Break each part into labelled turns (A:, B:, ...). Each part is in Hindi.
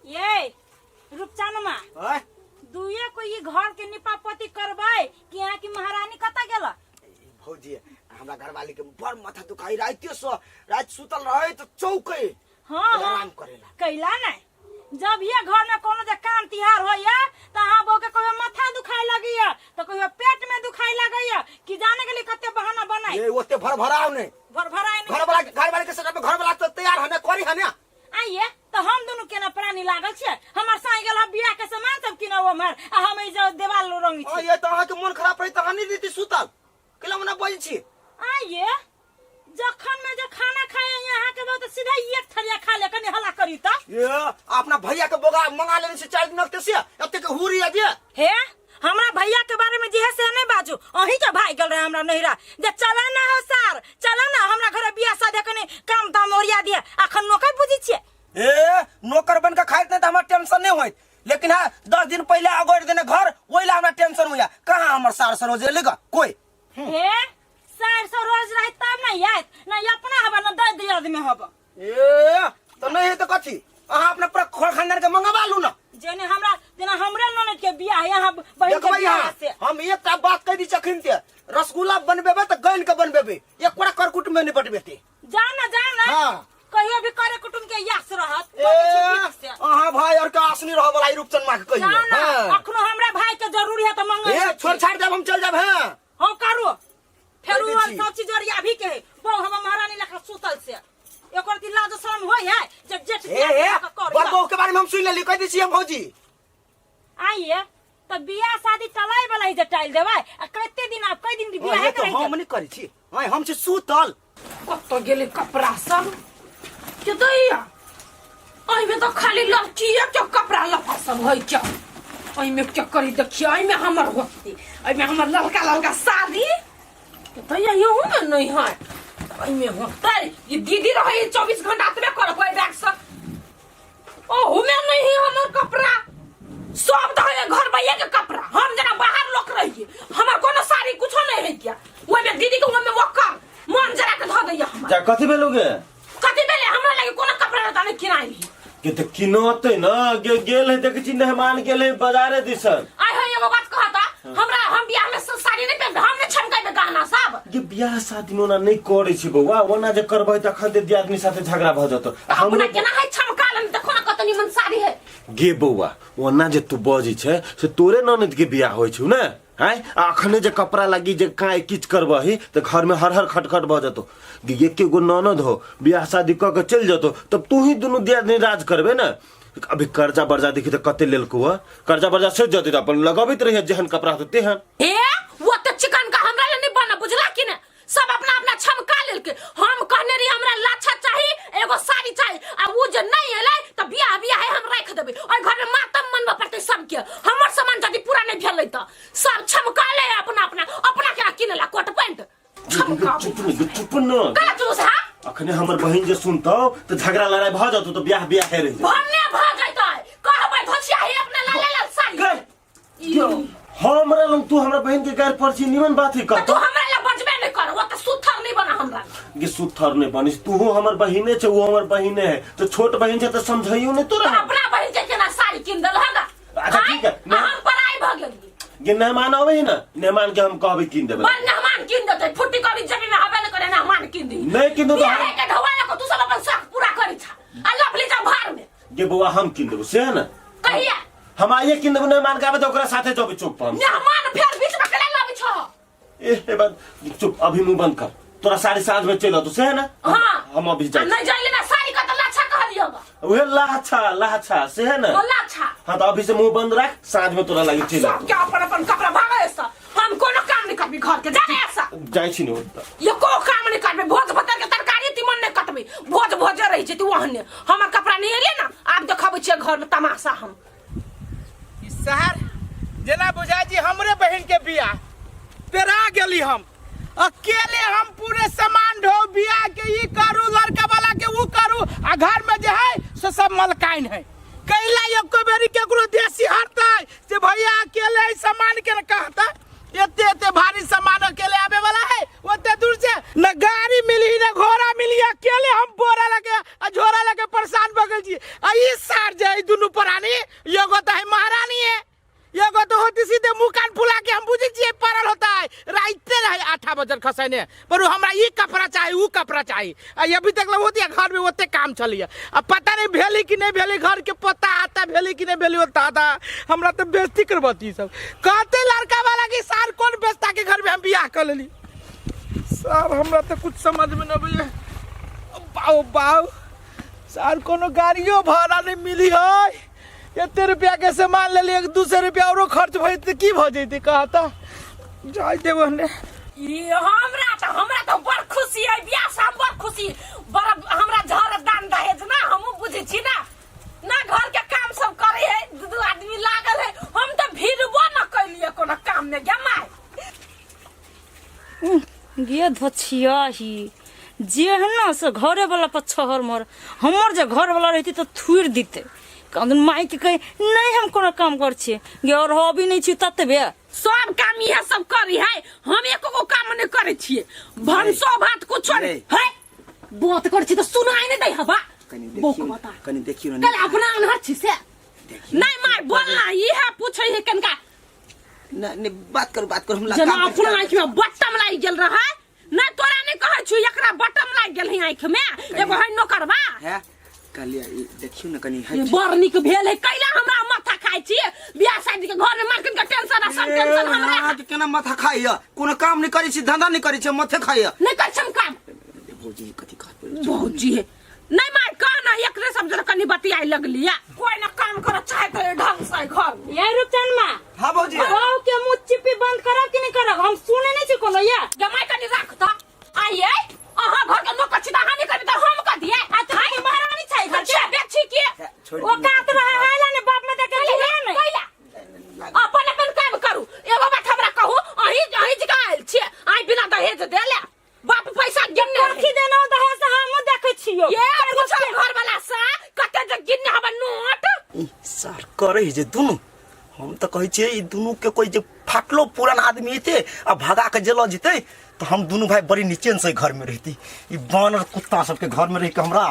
A: ये रूपचानमा दुए को ये घर के निपापति करबाई कि यहाँ की महारानी कता गेला
B: भौजी हमरा घरवाली के बड़ माथा दुखाई रात सुतल रहे तो चौके आराम करेला
A: कैला नहीं जब ये घर में कोनो जे काम तिहार होया त हां बो के कोई माथा दुखाई लगिया तो कोई पेट में दुखाई लगैया कि जाने के लिए कते बहाना बनाई
B: ये ओते भरभराव ने
A: भरभराई ने
B: घरवाली के सटा में घरवाला तो तैयार हने करी हने
A: आइए तो हम दोनों केना प्राणी लागल छे हमर साई गेल बियाह के सामान सब किनौ हमर आ हम ई जो देवाल रंगी छी
B: ये तो अहा के मन खराब रही त हनी दीदी सुतल केला मना बोल छी
A: आइए जखन में जो खाना खाए यहाँ के बहुत सीधा एक थरिया खा ले कनी हला करी त
B: ये अपना भैया के बोगा मंगा लेने से 4 दिन से एते के हुरी आ दे
A: हे हमरा भैया के बारे में जे से नहीं बाजू अही के भाई गेल रहे हमरा नहिरा जे चला ना हो सार चला ना हमरा घर बियाह शादी कनी काम दाम ओरिया दिया अखन नौकर बुझी छिए
B: ए नौकर बन के खाइत नहीं त हमरा टेंशन नहीं होइत लेकिन हां 10 दिन पहले अगोड़ देने घर ओइला हमरा टेंशन होया कहां हमर सार सरोज लेगा कोई
A: हे सार सरोज रही तब नहीं आइत ना अपना हबा ना दे दिया आदमी हबा
B: ए तो नहीं है तो कथी अहां अपना पूरा खोल खानदान के मंगवा लू ना
A: जेने हमरे ननद के बियाह यहां बहन के बियाह से
B: हम एकटा बात कह दी चखिन ते रसगुल्ला बनबेबे त गैन के बनबेबे एक पूरा करकुट में नहीं बटबेते
A: जाना हां कहियो भी करे कुटुम के यास रहत
B: अहां भाई और का आसनी रह वाला रूपचंद मां के कहियो
A: हां अखनो हमरा भाई के जरूरी है त मंगा
B: ए छोड़ छाड़ जब हम चल जाब हां
A: हम करू फेरू और सब चीज जरिया भी के बो हम महारानी लेखा सुतल से एकर की लाज शरम होय है जे जेठ
B: बड़बो के बारे में हम सुन लेली कह दी छी हम भौजी
A: आइए त बियाह शादी चलाई वाला ही जे टाइल देबै आ कते दिन आप कई दिन की बियाह करे
B: हम नहीं करी छी हां हम से सुतल
A: कत गेले कपड़ा सब के दैया ओइ में तो खाली लड़कीए के कपड़ा लफा सब होय छ ओइ में क्या करी देखिए ओइ में हमर होती ओइ में हमर लड़का शादी के दैया यो में नहीं है ओइ में होता ये दीदी रहे 24 घंटा तबे कर कोई बैग सब ओ में नहीं है हमर कपड़ा सब दहे घर भैया के कपड़ा हम जना बाहर लोक रहिए हमर कोनो साड़ी कुछ नहीं है क्या ओइ में दीदी के ओइ में वक्का मन जरा के ध दैया हम
C: जा कथि भेलोगे
A: कथि बेले हमरा लगे कोनो कपड़ा रहता नहीं किनाई
C: के त किनोते न गेल है देख छी मेहमान गेल है बाजारे दिसन
A: आय है एगो बात कहता हमरा हम बियाह में साड़ी नहीं पहन हम ने छमकाई में गहना सब
C: के बियाह शादी नोना नहीं करे छी बौआ ओना जे करबै त खन दे आदमी साथे झगड़ा भ जतो
A: हमरा केना है छमका लन देखो ना कतनी मन साड़ी है
C: गे बौआ ओना जे तू बजी छे से तोरे ननद के बियाह होय छु न हाय अखने जे कपड़ा लगी जे काई किच करबही त घर में हर हर खटखट भ जतो एक गो ननद हो बियाह शादी क के चल जतो तब तू ही दुनु दियादनी राज करबे न अभी कर्जा बर्जा देखि त कते लेलको ह कर्जा बर्जा से जति त अपन लगाबित रही जेहन कपड़ा होते हैं
A: ए वो त चिकन का हमरा ले नहीं बना बुझला कि न सब अपना अपना छमका लेल के हम कहने रही हमरा लाछा चाहिए एगो साड़ी चाहिए आ वो जे नहीं एलै त बियाह है हम रख देबे और घर में मातम मनबा पड़ते सब के हमर सामान जदी पूरा नहीं भेलै त सब छमका ले अपना के किनला कोट पैंट छमका
C: चुप न
A: का चूस है
C: अखने हमर बहिन जे सुनतो त झगड़ा लड़ाई भ जतो त बियाह है रही
A: भन्ने भ जइतै कहबै धसिया है अपना लाल साड़ी यो
C: हमरा लंग तू हमरा बहिन के गार परची निमन बात ही कर
A: तू हमरा ला बजबे नहीं कर वो त सुथर नहीं बना हमरा
C: ये सुथर नहीं बनिस तू हमर बहिने छ वो हमर बहिने है तो छोट बहिन छ त समझाइयो नहीं तोरा
A: अपना बहिन के केना साड़ी किन देल हगा
C: अच्छा ठीक है
A: हम पराई भ गेली
C: ये मेहमान आवे ना मेहमान के हम कहबे किन देबे
A: मेहमान किन देते फुट्टी करी जमीन में हबे न करे ना मेहमान किन दी
C: नहीं किन दो
A: ये के ढवाया को तू सब अपन शौक पूरा करी छ आ लफली जा भार में
C: ये बउआ हम किन देबो से है ना
A: कहिया
C: हम आइए किन देबो मेहमान के आबे तो ओकरा साथे जबे चुप पर
A: मेहमान फिर बीच में कले लाबी छ
C: ए बात चुप अभी मुंह बंद कर तोरा सारी साँझ में चलो तो से है ना
A: हां
C: हम अभी जाए
A: नहीं जाइले ना साड़ी का त लाछा कह दियोगा
C: ओहे लाछा से है ना
A: लाछा
C: हां तो अभी से मुंह बंद रख साँझ में तोरा लगी चलो
A: सब क्या अपन कपड़ा भागा ऐसा हम कोनो काम नहीं करबी घर के जाने ऐसा
C: जाय छी न
A: ये को काम नहीं करबे भोज भतर के तरकारी तिमन नहीं कटबे भोज रही छै तू वहने हमर कपड़ा नहीं एले ना आब देखबै छै घर में तमाशा हम
D: शहर जना बुझा जी हमरे बहन के बियाह पेरा गेली हम अकेले हम पूरे सामान ढो बियाह के ई करू लड़का वाला के वो करू आ घर में जे है से सब मलकाइन है कैला एको बेरी केकरो देसी हटता जे भैया अकेले सामान के कहता एते भारी सामान अकेले आवे वाला है ओते दूर से न गाड़ी मिली न घोड़ा मिली, अकेले हम बोरा लगे झोरा लगे परेशान बगल जी। ई सार जाए दोनों प्राणी, एगो तो है महारानी है, एगो तो होती सीधे मुंह कान फुला के हम बुझे छिए पड़ल होता है राइते रहे 8 बजे खसैने पर हमरा ई कपड़ा चाहिए ऊ कपड़ा चाहिए। अभी तक होती है घर में ओते काम चलिए, अब पता नहीं भेली कि नहीं भेली, घर के पता आता भेली कि नहीं भेली होता था। हमरा तो बेइज्जती करबती सब कहते लड़का वाला की सार कौन बेचता के घर में हम बियाह कर लेली। सर हमरा तो कुछ समझ में न बुझे। बाऊ बाऊ सर कोनो गाड़ियों भाड़ा नहीं मिली है, इतने रुपया के सामान ले लिए, 200 रुपया और खर्च भई तो की भ जैते कहता जाय देबो ने।
A: हमरा तो बड़ खुशी है, बियाह से हम बड़ खुशी बड़ हमरा झर दान दहेज ना हम बुझे छी ना घर के काम सब करे है, 2 आदमी लागल है, हम तो भिड़बो न कैलिए कोनो काम में गमाय
E: गे धछिया ही जे है ना से घरे वाला पर छहर मर, हमर जे घर वाला रहती तो थुर दीते कहन माई के कहे नहीं हम कोनो काम कर छिए गे और हबी नहीं छी ततबे
A: सब काम इहे सब करी है, हम एको काम नहीं करे छिए। भंसो भात कुछ नहीं है, बात कर छी तो सुनाई नहीं दे हवा
B: कनी देखियो ना
A: कल अपना अनहर छी से नहीं माय बोलना इहे पूछे है कनका
B: नहीं बात कर हम
A: जना अपना आंख में बटम लाग गेल रहा नहीं, तोरा नहीं कहै छु एकरा बटम लाग गेल है आंख में, एगो है नौकरबा
B: है कलिया देखियो ना कनी है
A: बरनी के भेल है कैला हमरा माथा खाइ छी बियाह शादी के घर में मार्केट के टेंशन सब टेंशन हमरा
B: आज केना माथा खाइया, कोनो काम नहीं करै छी, धंधा नहीं करै छी, माथे खाइया
A: नहीं कर छम काम।
B: भौजी कथि कहत
A: भौजी है नहीं माय कहना एकरे सब जरा कनी बतियाई लगलिया, कोई ना काम कर चाहे तो ढंग से घर
E: ये रुपचन मां।
B: हां भौजी
E: गांव के मुंह चिपी बंद करब कि नहीं करब हम सुने नहीं छी कोनो या
A: जमाई कनी राख त आइए अहा घर के नौकर छी त हानि करी त हम क दिए आ थाई महारानी छै घर के बेची के
E: ओ कात रहा है ने बाप में देखे नहीं
A: कैला अपन काम करू। एगो बात हमरा कहू अही जगाल छी आई बिना दहेज देले बाप पैसा गिनने
E: करखी देना दहेज से हम देखे छियो
A: ये कुछ घर वाला सा कते जे गिनने हबे नोट
B: सर करे जे दुनु हम तो कहै छियै ई दुनु के कोई जे फाटलो पुरान आदमी थे आ भगा के जेल जीते तो हम दोनों भाई बड़ी नीचे से घर में रहती, ई बानर कुत्ता सबके घर में रह के हमरा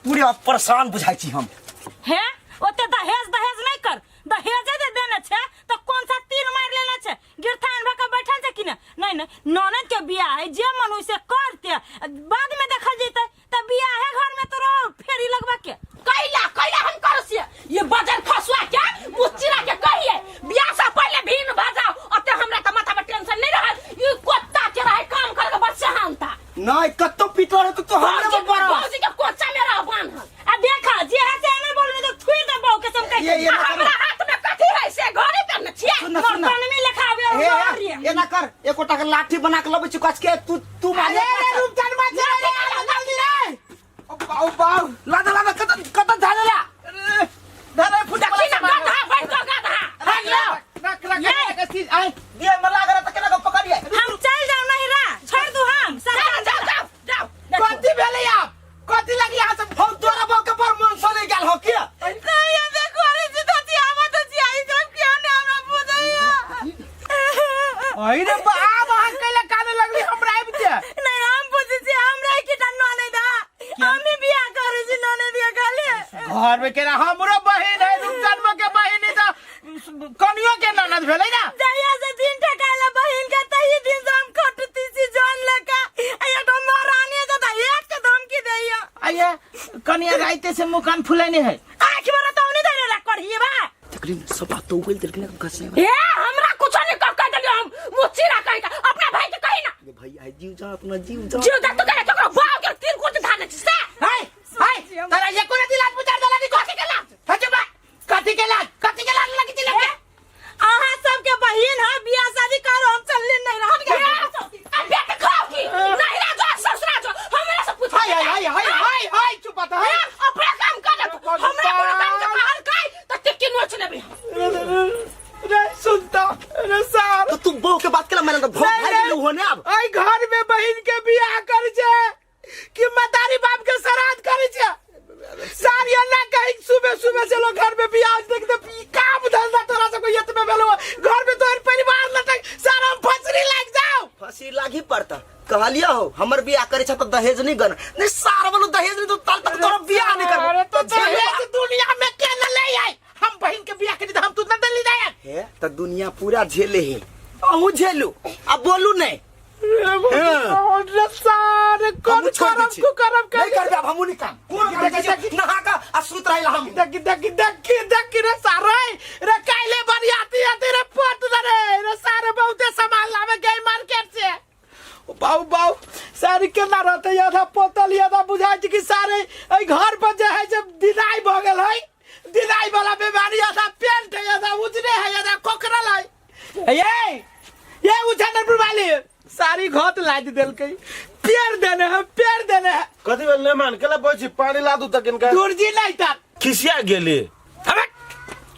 B: पूरे परेशान बुझाई छी हम
E: है ओते दहेज नहीं कर दहेज दे देने छे तो कौन सा तीर मार लेना छे गिरथान भका बैठल छे कि नहीं ननद के बियाह है जे मन उसे करते बाद में देखल जैते त बियाह है घर में तो फेरी लगवा के
A: कैला हम करसिए ये बाजार खसवा के मुचिरा के कहिए बियाह से पहले भीन भाजाओ अते हमरा त माथा में टेंशन नहीं रहे, ई कुत्ता के रहे काम करे के बच्चा हानता
B: नहीं कत्तो पीटो रे तो हमरे में बड़ा
A: भौजी के कोचा में रह बांध
E: आ देखा जे है से नहीं बोलने तो छुई दे बहु के सब
B: ये
A: हमरा हाथ में कथी है से घरे पे न छिए
E: नौकरन में लिखावे
B: ये ना कर एकोटा के लाठी बना के लबे छी कस के तू मारे
D: रूप जन्मा चले जल्दी रे
B: बाऊ लादा कत झालेला
D: धरे फुटा
A: गधा बैठ तो गधा
D: रख चीज आई
B: ये में लाग रहा त केना को पकड़िए
E: हम चल जाओ नहीं रा छोड़ दू हम
A: जाओ
D: कथी भेले आप कथी लगी यहां से
B: हम तोरा बाऊ के पर मन सले गेल हो के
E: नहीं ये देखो अरे सीधी आवा तो जी आई सब क्यों ना हमरा बुझाया
D: ओइ रे बा वहां कैला काने लगली हमरा आबि दे
E: नहीं हम बुझी छी हमरा की तन्नो नहीं दा हम भी बियाह करे छी नने दिया खाली
D: घर में केना हमरो बहिन है रूप जन्म के बहिन है तो कनियो के ननद भेलै ना
E: जहिया से दिन ठकाला बहिन के तही दिन से हम खटती सी जान लगा ये तो महारानी जदा एक के धमकी दैया
D: आये कनिया राइते से मुंह कान फुलाने है
E: आंख में तो नहीं देने रख पड़ी बा
B: तकरीबन सब बात तो गेल तकरीबन कसे
A: ए हमरा कुछ नहीं कह देलियो हम मुचिरा कहि का अपना भाई के कहि ना
B: भाई आई जीव जा अपना जीव जा
A: जीव दत्त करे तो बाव के 3 कुछ धाने छी से
D: हाय तारा ये कोना दिलात पुचार दला दी
A: कथी के लाज
D: हजबा कथी के लाज लगी ती लगे
E: आहा सब के बहिन है बियाह शादी करो हम चलले नहीं रहत के
A: अब बेटा खाओ की नहीं रा जो ससुरा जो हमरा से पूछ
D: हाय चुप बता है
A: अपना काम कर हमरा कोनो काम के बाहर काई तो टिक्की नोच लेबे
D: रे सुनता रे सार
B: तो तू बहू के बात केला मैंने तो भोग भाई गेलू होने अब
D: आई घर में बहिन के बियाह कर छे कि मतारी बाप के श्राद्ध करे छे
B: हमर बियाह करे छ त दहेज नहीं गन नहीं सार वाला दहेज नहीं तो ताल तक तोरा बियाह नहीं कर
D: अरे तो दहेज दुनिया में के न ले आई हम बहन के बियाह करी त हम तू न दली जाए
B: है त दुनिया पूरा झेले है अहू झेलू अब बोलू नहीं
D: रे सारे कौन करम को करम कर
B: नहीं कर हमू नहीं काम कौन नहा का आ सुत रहिला हम
D: देख रे सारे रे काइले बरियाती आती रे पोट रे सारे बहुते सामान लावे गई मार्केट से बाऊ सारी के ना रहते यादा पोतल यादा बुझाई कि सारे ए घर पर जे है जब दिनाई भ गेल है दिनाई वाला बीमारी यादा पेंट है यादा उजरे है यादा कोकरा लाई ये उछानर वाली सारी घोत लाद देल के पेड़ देने है
C: कथी बेल ने मान केला बोछि पानी ला दू तक इनका
D: दूरजी नहीं था
C: खिसिया गेली
D: हमें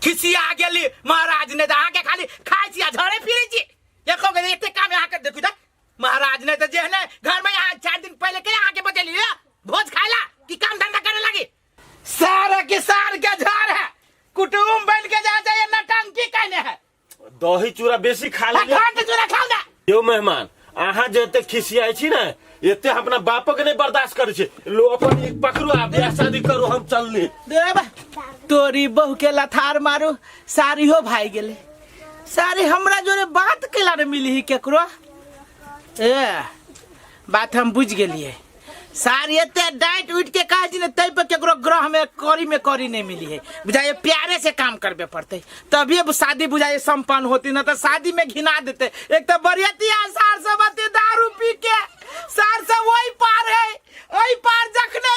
D: खिसिया गेली महाराज ने आके खाली खाई छिया झड़े फिरे छी ये को के एते काम यहाँ कर देखू त महाराज ने तो जे है घर में यहाँ 4 दिन पहले के आके बचेली भोज खाइला कि काम धंधा करने लगी सारा के सार के झाड़ है कुटुंब बन के जा जाए नटंकी कहने है
C: दही चूड़ा बेसी खा ले
D: घाट चूड़ा खाओ ना
C: यो मेहमान अहाँ जते खिसियाई छी ना एते अपना बापक नहीं बर्दाश्त करे छी लो अपन एक पकड़ो आ ब्याह शादी करो हम चलनी
D: देबा तोरी बहू के लथार मारू सारी हो भाई गेले सारी हमरा जोरे बात केला रे मिली ही केकरो ए बात हम बुझ गेलिए सारी एते डाइट उठ के कहा जी ने तै पे केकरो ग्रह में करी नहीं मिली है बुझाए प्यारे से काम करबे पड़ते तभी अब शादी बुझाए संपन्न होती ना तो शादी में घिना देते एक तो बरियतिया सार से बते दारू पी के सार से वही पार है वही पार जखने